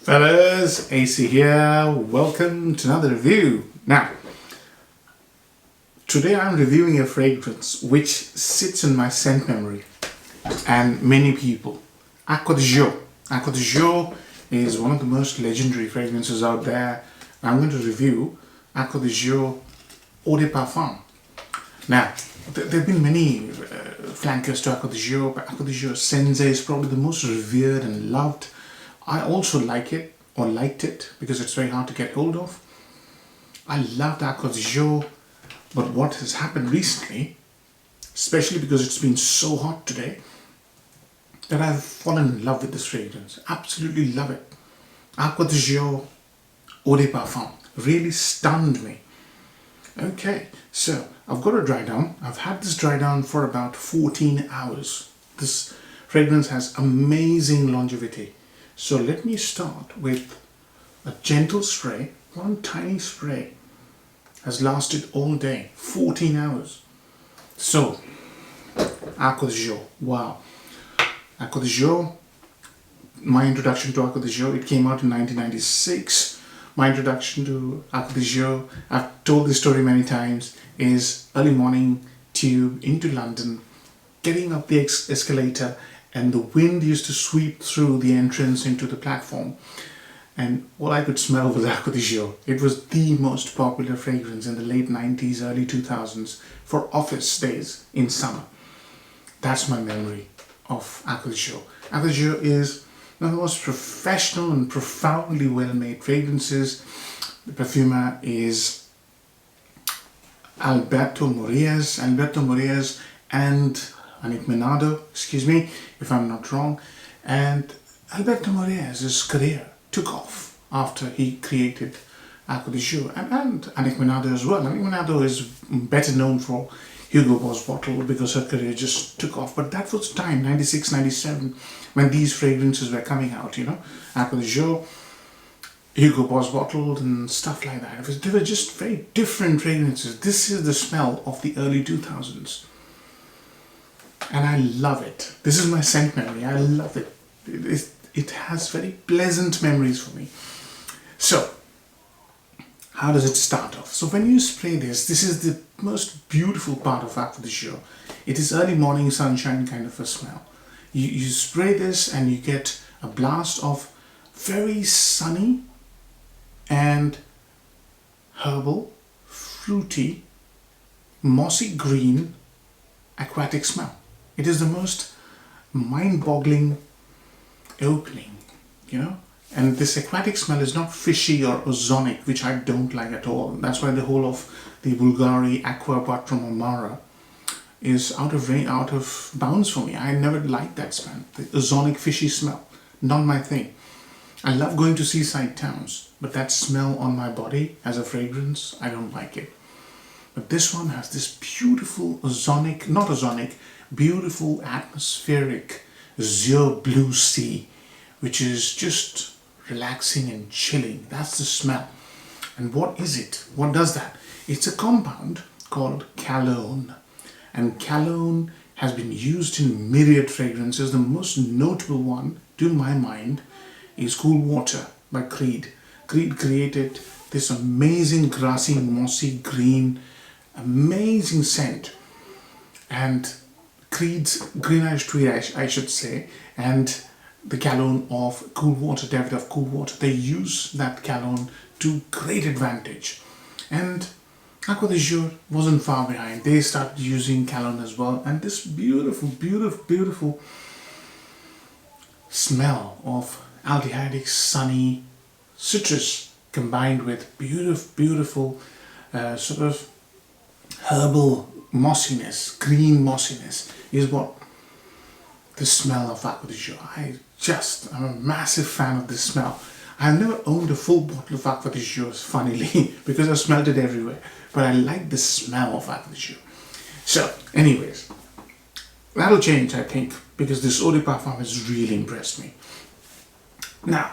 Fellas, AC here. Welcome to another review. Now, today I'm reviewing a fragrance which sits in my scent memory and many people. Acqua Di Gio. Acqua Di Gio is one of the most legendary fragrances out there. I'm going to review Acqua Di Gio Eau de Parfum. Now, there have been many flankers to Acqua Di Gio, but Acqua Di Gio Senza is probably the most revered and loved. I also like it, or liked it, because it's very hard to get hold of. I loved Acqua Di Gio, but what has happened recently, especially because it's been so hot today, that I've fallen in love with this fragrance. Absolutely love it. Acqua Di Gio Eau de Parfum really stunned me. Okay, so I've got a dry down. I've had this dry down for about 14 hours. This fragrance has amazing longevity. So let me start with a gentle spray. One tiny spray has lasted all day, 14 hours. So, Acqua Di Gio, wow. Acqua Di Gio, my introduction to Acqua Di Gio, it came out in 1996. My introduction to Acqua Di Gio, I've told this story many times, is early morning tube into London, getting up the escalator, and the wind used to sweep through the entrance into the platform. And all I could smell was Acqua Di Gio. It was the most popular fragrance in the late 90s, early 2000s for office days in summer. That's my memory of Acqua Di Gio. Acqua Di Gio is one of the most professional and profoundly well-made fragrances. The perfumer is Alberto Morillas. Alberto Morillas and Armani, excuse me if I'm not wrong. And Alberto Morillas' career took off after he created Acqua Di Gio, and Armani as well. Armani is better known for Hugo Boss bottle because her career just took off. But that was time, 96, 97, when these fragrances were coming out, you know. Acqua Di Gio, Hugo Boss bottled and stuff like that. They were just very different fragrances. This is the smell of the early 2000s. And I love it. This is my scent memory. I love it. It has very pleasant memories for me. So, how does it start off? So when you spray this is the most beautiful part of Acqua Di Gio. It is early morning sunshine kind of a smell. You spray this and you get a blast of very sunny and herbal, fruity, mossy green, aquatic smell. It is the most mind-boggling opening, you know. And this aquatic smell is not fishy or ozonic, which I don't like at all. That's why the whole of the Bulgari Aqua, apart from Amara, is out of bounds for me. I never liked that smell. The ozonic, fishy smell, not my thing. I love going to seaside towns, but that smell on my body as a fragrance, I don't like it. But this one has this beautiful ozonic, not ozonic, beautiful atmospheric azure blue sea, which is just relaxing and chilling. That's the smell. And what is it? What does that? It's a compound called cologne. And cologne has been used in myriad fragrances. The most notable one, to my mind, is Cool Water by Creed. Creed created this amazing grassy, mossy, green, amazing scent. And Creed's Greenish Tweed, I should say, and the cologne of Cool Water, David of Cool Water, they use that cologne to great advantage. And Acqua Di Gio wasn't far behind. They started using cologne as well, and this beautiful, beautiful, beautiful smell of aldehydic, sunny citrus combined with beautiful, beautiful sort of herbal mossiness, green mossiness is what the smell of Acqua Di Gio. I'm a massive fan of this smell. I've never owned a full bottle of Acqua Di Gio, funnily, because I've smelled it everywhere. But I like the smell of Acqua Di Gio. So, anyways, that'll change, I think, because this Eau de Parfum has really impressed me. Now,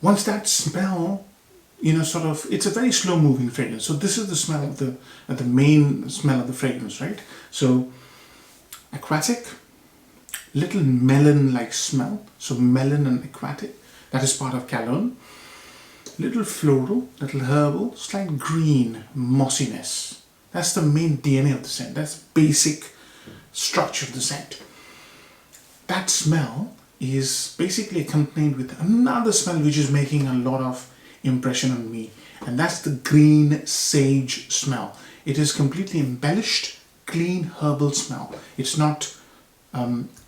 once that smell, you know, sort of, it's a very slow moving fragrance. So this is the smell of the main smell of the fragrance, right? So, aquatic, little melon like smell, so melon and aquatic, That is part of cologne. Little floral, little herbal, slight green mossiness. That's the main DNA of the scent. That's the basic structure of the scent. That smell is basically accompanied with another smell which is making a lot of impression on me, and that's the green sage smell. It is completely embellished, clean herbal smell. It's not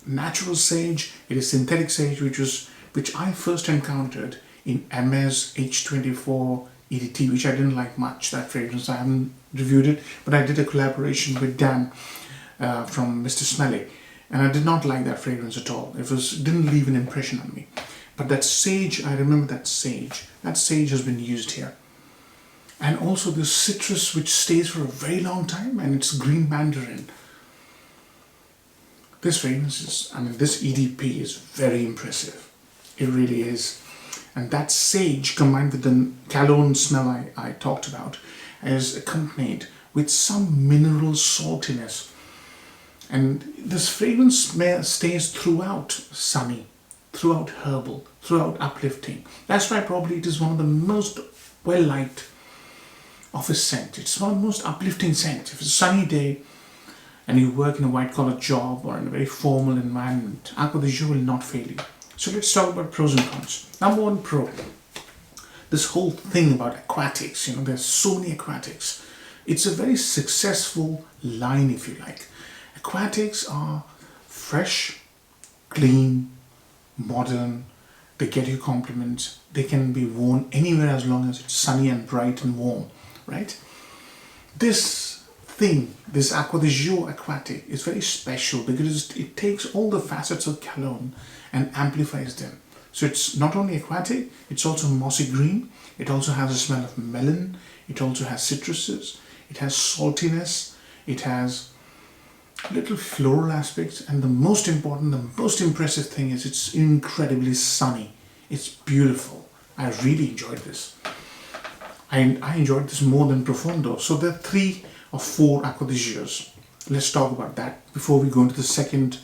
natural sage, it is synthetic sage, which I first encountered in Hermes H24 EDT, which I didn't like much, that fragrance. I haven't reviewed it, but I did a collaboration with Dan from Mr. Smelly, and I did not like that fragrance at all. It didn't leave an impression on me. But that sage, I remember that sage. That sage has been used here. And also the citrus, which stays for a very long time, and it's green mandarin. This fragrance is, this EDP is very impressive. It really is. And that sage combined with the cologne smell I talked about is accompanied with some mineral saltiness. And this fragrance stays throughout sunny, throughout herbal, throughout uplifting. That's why probably it is one of the most well-liked office scent. It's one of the most uplifting scents. If it's a sunny day and you work in a white-collar job or in a very formal environment, Acqua Di Gio will not fail you. So let's talk about pros and cons. Number one pro, this whole thing about aquatics, there's so many aquatics. It's a very successful line, if you like. Aquatics are fresh, clean, modern, they get you compliments, they can be worn anywhere as long as it's sunny and bright and warm, right? This thing, this Acqua Di Gio Aquatic is very special because it takes all the facets of cologne and amplifies them. So it's not only aquatic, it's also mossy green, it also has a smell of melon, it also has citruses, it has saltiness, it has little floral aspects, and the most important, the most impressive thing is it's incredibly sunny. It's beautiful. I really enjoyed this. I enjoyed this more than Profondo. So there are 3 or 4 Acqua Di Gios. Let's talk about that before we go into the second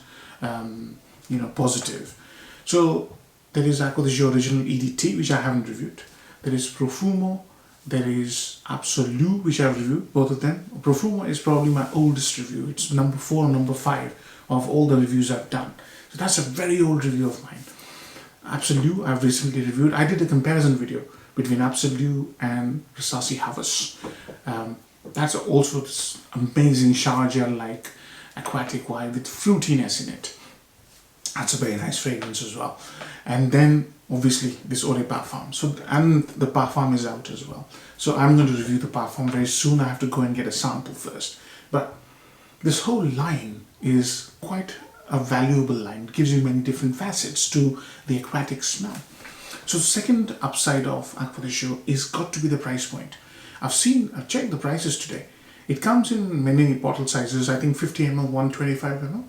positive. So there is Acqua Di Gio Original EDT, which I haven't reviewed. There is Profumo. There is Absolute, which I've reviewed, both of them. Profumo is probably my oldest review. It's number 4 and number 5 of all the reviews I've done. So that's a very old review of mine. Absolute, I've recently reviewed. I did a comparison video between Absolute and Rasasi Havas. That's also this amazing shower gel-like aquatic vibe with fruitiness in it. That's a very nice fragrance as well. And then obviously this Eau de Parfum. And the Parfum is out as well. So I'm going to review the Parfum very soon. I have to go and get a sample first. But this whole line is quite a valuable line. It gives you many different facets to the aquatic smell. So the second upside of Acqua Di Gio is got to be the price point. I've checked the prices today. It comes in many bottle sizes. I think 50 ml, 125 ml.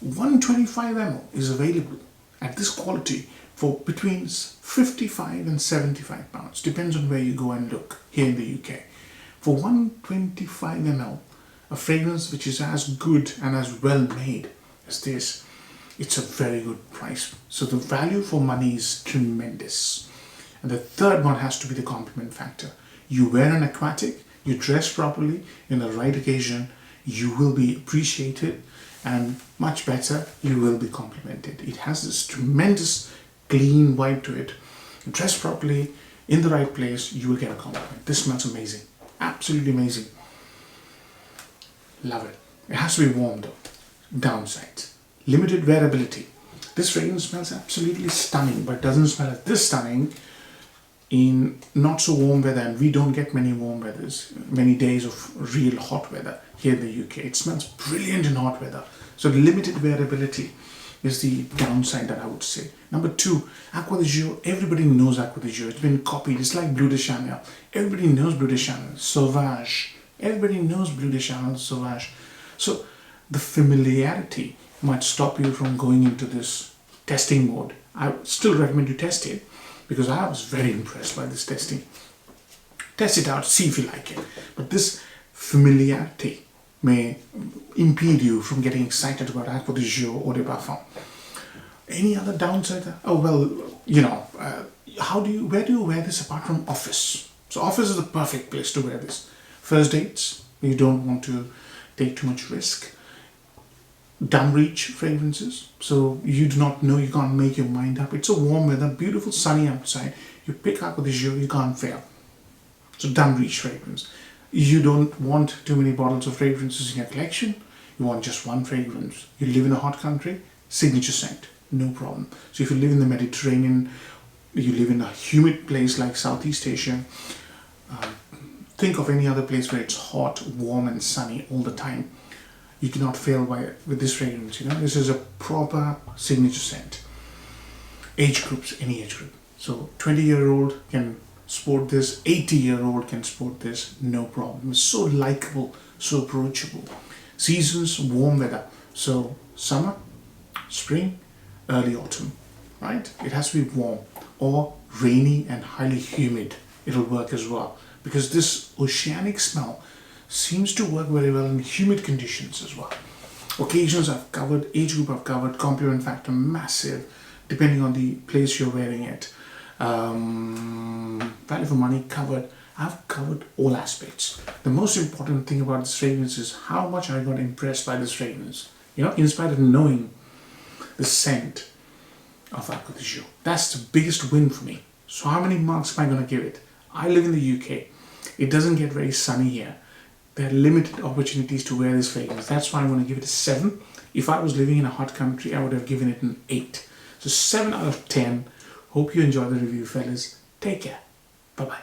125 ml is available at this quality for between 55 and 75 pounds. Depends on where you go and look here in the UK. For 125 ml, a fragrance which is as good and as well made as this, it's a very good price. So the value for money is tremendous. And the third one has to be the compliment factor. You wear an aquatic, you dress properly in the right occasion, you will be appreciated, and much better, you will be complimented. It has this tremendous clean vibe to it. Dress properly in the right place, you will get a compliment. This smells amazing, absolutely amazing. Love it. It has to be warm though. Downsides: limited wearability. This fragrance smells absolutely stunning, but doesn't smell as this stunning in not so warm weather, and we don't get many warm weathers, many days of real hot weather here in the UK. It smells brilliant in hot weather. So the limited wearability is the downside that I would say. Number 2, Acqua Di Gio. Everybody knows Acqua Di Gio. It's been copied. It's like Bleu de Chanel. Everybody knows Bleu de Chanel. Sauvage. Everybody knows Bleu de Chanel Sauvage. So the familiarity might stop you from going into this testing mode. I still recommend you test it because I was very impressed by this testing. Test it out, see if you like it. But this familiarity may impede you from getting excited about Acqua Di Gio Eau de Parfum. Any other downside? Oh well, where do you wear this apart from office? So office is the perfect place to wear this. First dates, you don't want to take too much risk. Dumb reach fragrances, so you do not know, you can't make your mind up. It's a warm weather, beautiful sunny outside. You pick Acqua Di Gio, you can't fail. So dumb reach fragrance. You don't want too many bottles of fragrances in your collection. You want just one fragrance. You live in a hot country, signature scent, no problem. So if you live in the Mediterranean, you live in a humid place like Southeast Asia, think of any other place where it's hot, warm and sunny all the time. You cannot fail with this fragrance. This is a proper signature scent. Age groups, any age group. So 20-year-old can sport this, 80-year-old can sport this, no problem. It's so likable, so approachable. Seasons, warm weather. So summer, spring, early autumn, right? It has to be warm, or rainy and highly humid. It'll work as well, because this oceanic smell seems to work very well in humid conditions as well. Occasions I've covered, age group I've covered, compliment factor massive, depending on the place you're wearing it. Value for money covered. I've covered all aspects. The most important thing about this fragrance is how much I got impressed by this fragrance. In spite of knowing the scent of Acqua Di Gio. That's the biggest win for me. So how many marks am I going to give it? I live in the UK. It doesn't get very sunny here. There are limited opportunities to wear this fragrance. That's why I'm going to give it a 7. If I was living in a hot country, I would have given it an 8. So 7 out of 10. Hope you enjoy the review, fellas. Take care. Bye-bye.